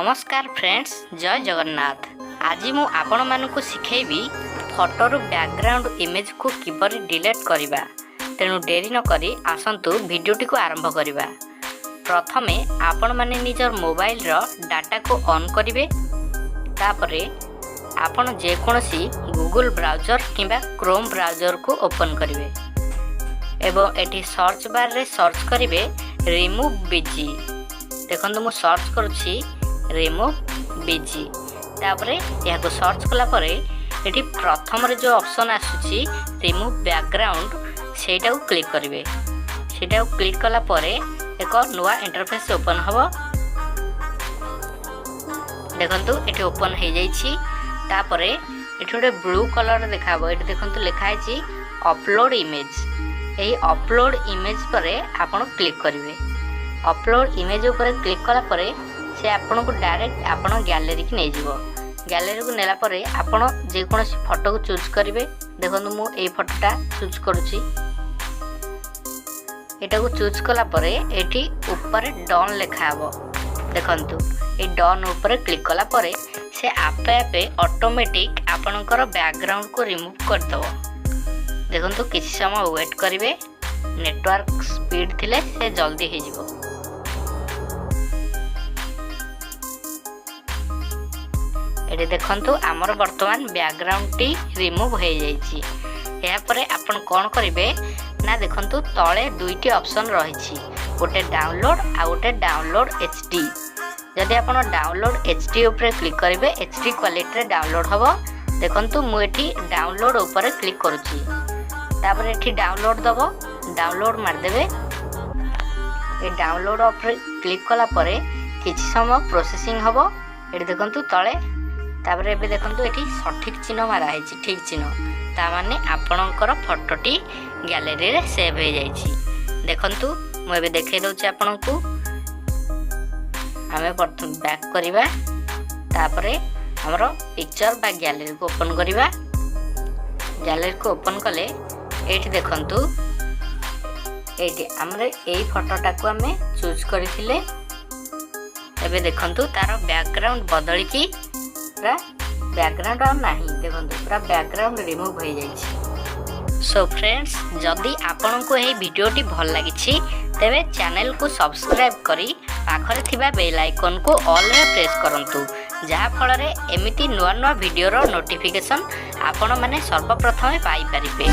नमस्कार फ्रेंड्स, जय जगन्नाथ। आज मु आपण मानकु सिखेबी फोटोरु बैकग्राउंड इमेज को किबरी डिलीट करिबा। तेणु डेरी न करी आसंतु वीडियोटी को आरंभ करिबा। प्रथमे आपण माने निजर मोबाइल रो डाटा को ऑन करिवे। तापरे आपण जे कोनसी गूगल ब्राउजर किंबा क्रोम ब्राउजर को ओपन करिवे एवं एटी सर्च बार रे सर्च करिवे रिमूव बीजी। देखंतु मु सर्च करूछि रिमूव बीजी। तापरे या को सर्च कला परे एटी प्रथम रे जो ऑप्शन आसुछि रिमूव बैकग्राउंड सेटा को क्लिक करिवे। सेटा को क्लिक कला परे एक नुवा इंटरफेस ओपन हबो। देखंतु एटी ओपन हे जाइछि। तापरे एटी गोटे ब्लू कलर देखाबो। एटी देखंतु लिखा आइछि अपलोड इमेज। एही अपलोड इमेज परे आपण क्लिक करिवे। अपलोड इमेज ऊपर क्लिक कला परे से आपन को डायरेक्ट आपन गैलरी की नहीं जीवो। गैलरी को नेला परे आपन जे कोनोसी फोटो को चूज करिवे। देखंतु मु एई फोटोटा चूज करूची। एटा को चूज कला परे एठी ऊपर डन लिखा हबो। देखंतु ए डन ऊपर क्लिक कला परे से आपे आपे ऑटोमेटिक आपनकर बैकग्राउंड को रिमूव कर दबो। देखंतु किछि समय वेट करिवे। नेटवर्क स्पीड थिले से जल्दी हे जीवो। एटे देखंतु आमर वर्तमान बैकग्राउंड टी रिमूव हो जाइछि। या परे आपण कोन करिवे ना देखंतु तळे दुईटी ऑप्शन रहिछि। गोटे डाउनलोड आ गोटे डाउनलोड एचडी। जदि आपण डाउनलोड एचडी ऊपर क्लिक करिवे एचडी क्वालिटी रे डाउनलोड हबो। देखंतु मु एठी डाउनलोड ऊपर क्लिक करूछि। तापर एठी डाउनलोड दबो। डाउनलोड मार देबे। ए डाउनलोड ऊपर क्लिक कला परे किछि समय प्रोसेसिंग हबो। एठी देखंतु तळे। तापर एबे देखंतु एठी सठिक चिन्ह मारा हैछि। ठीक चिन्ह ता माने आपणकर फोटोटी गैलरी रे सेव हो जाइछि। देखंतु मु एबे देखे दउछि आपणकु। हमें प्रथम बैक करिबा। तापरे हमरो पिक्चर बा गैलरी को ओपन करिबा। गैलरी को ओपन कले एठी देखंतु एठी हमरे एई फोटोटा को हमें चूज करिथिले। एबे देखंतु तार बैकग्राउंड बदली की पूरा बैकग्राउंड आ नाही। देखंतु पूरा बैकग्राउंड रिमूव हो जाइछि। सो फ्रेंड्स, जदि आपन को एही वीडियोटी भल लागिछि तेबे चैनल को सब्सक्राइब करी पाखरे थिबा बेल आइकन को ऑल रे प्रेस करंतु। जहा फल रे एमिति नुवा नुवा वीडियो रो नोटिफिकेशन आपण माने सर्वप्रथमे पाई परिबे।